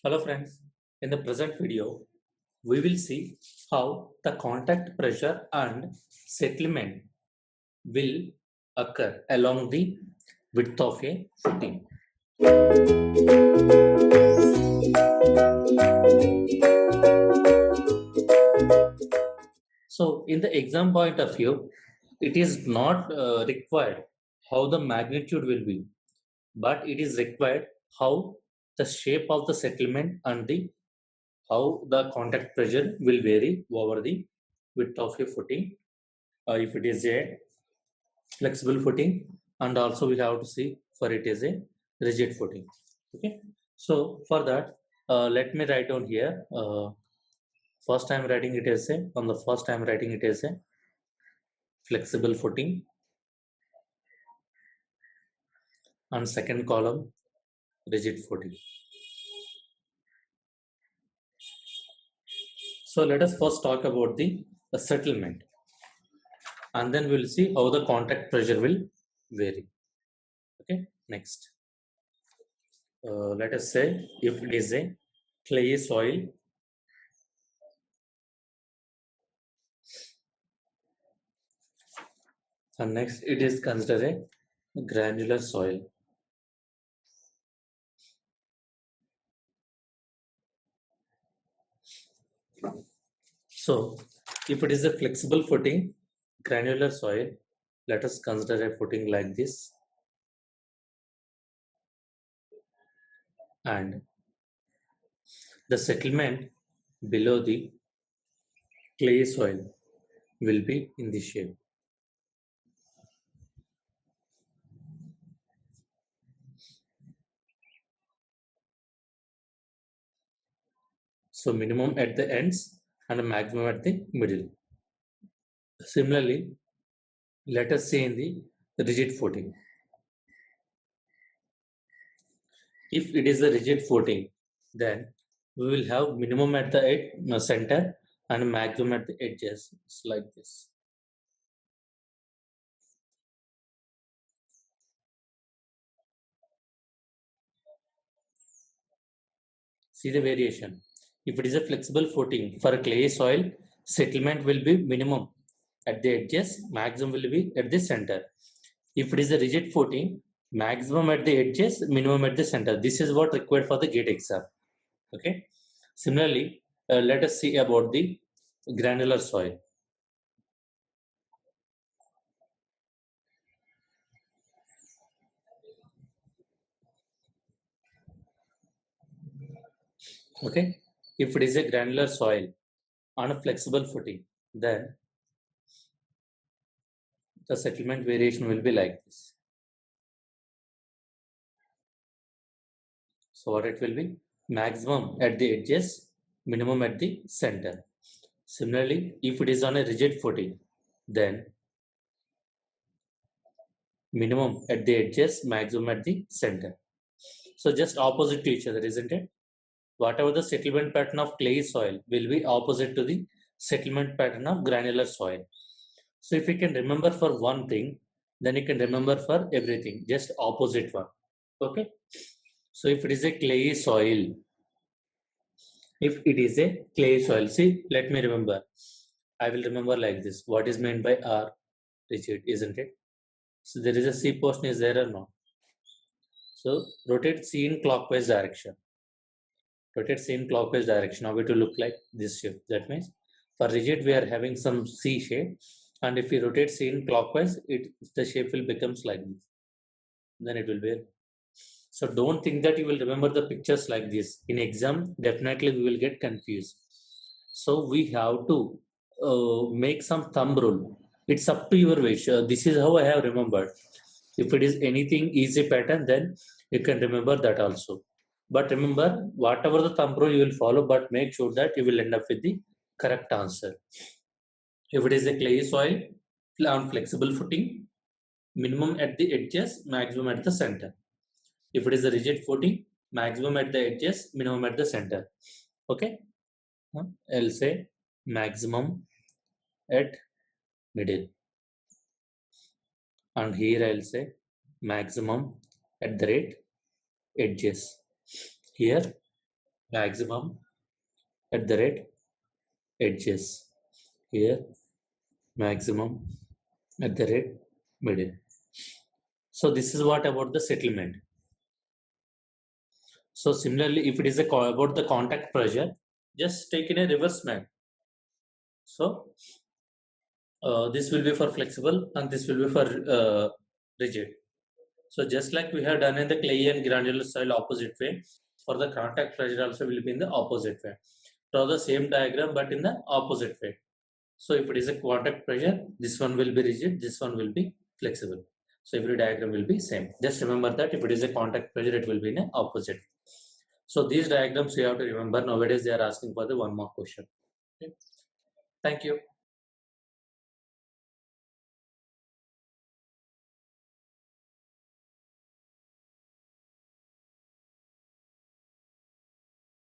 Hello friends, in the present video, we will see how the contact pressure and settlement will occur along the width of a footing. So in the exam point of view, it is not required how the magnitude will be, but it is required how the shape of the settlement and the how the contact pressure will vary over the width of a footing. If it is a flexible footing, and also we have to see for it is a rigid footing. Okay, so for that, let me write down here. First I'm writing it as a on the first I'm writing it as a flexible footing, and second column rigid footing. So let us first talk about the settlement, and then we'll see how the contact pressure will vary. Okay, next, let us say if it is a clay soil, and next it is considered a granular soil. So if it is a flexible footing, granular soil, let us consider a footing like this, and the settlement below the clay soil will be in this shape. So minimum at the ends and a maximum at the middle. Similarly, let us say in the rigid footing. If it is a rigid footing, then we will have minimum at the center and maximum at the edges. It's like this. See the variation. If it is a flexible footing for a clay soil, settlement will be minimum at the edges, maximum will be at the center. If it is a rigid footing, maximum at the edges, minimum at the center. This is what required for the gate exam. Okay. Similarly, let us see about the granular soil. Okay. If it is a granular soil on a flexible footing, then the settlement variation will be like this. So what it will be? Maximum at the edges, minimum at the center. Similarly, if it is on a rigid footing, then minimum at the edges, maximum at the center. So just opposite to each other, isn't it? Whatever the settlement pattern of clay soil will be opposite to the settlement pattern of granular soil. So if you can remember for one thing, then you can remember for everything, just opposite one. Okay. So if it is a clay soil, if it is a clay soil, see, let me remember. I will remember like this. What is meant by R? Rigid, isn't it? So there is a C portion is there or no? So rotate C in clockwise direction. Rotate C in clockwise direction. How it will look like this shape. That means for rigid we are having some C shape, and if we rotate C in clockwise, the shape will becomes like this. Then it will be. So don't think that you will remember the pictures like this. In exam, definitely we will get confused. So we have to make some thumb rule. It's up to your wish. This is how I have remembered. If it is anything easy pattern, then you can remember that also. But remember, whatever the thumb rule you will follow, but make sure that you will end up with the correct answer. If it is a clay soil on flexible footing, minimum at the edges, maximum at the center. If it is a rigid footing, maximum at the edges, minimum at the center. Okay? I'll say maximum at middle, and here I'll say maximum at the edges. Here maximum at the rate edges. Here maximum at the rate middle. So this is what about the settlement. So similarly, if it is about the contact pressure, just take in a reverse map. So this will be for flexible and this will be for rigid. So just like we have done in the clay and granular soil opposite way, for the contact pressure also will be in the opposite way. Draw the same diagram but in the opposite way. So if it is a contact pressure, this one will be rigid, this one will be flexible. So every diagram will be same. Just remember that if it is a contact pressure, it will be in a opposite. So these diagrams you have to remember. Nowadays they are asking for the 1 mark question. Okay. Thank you.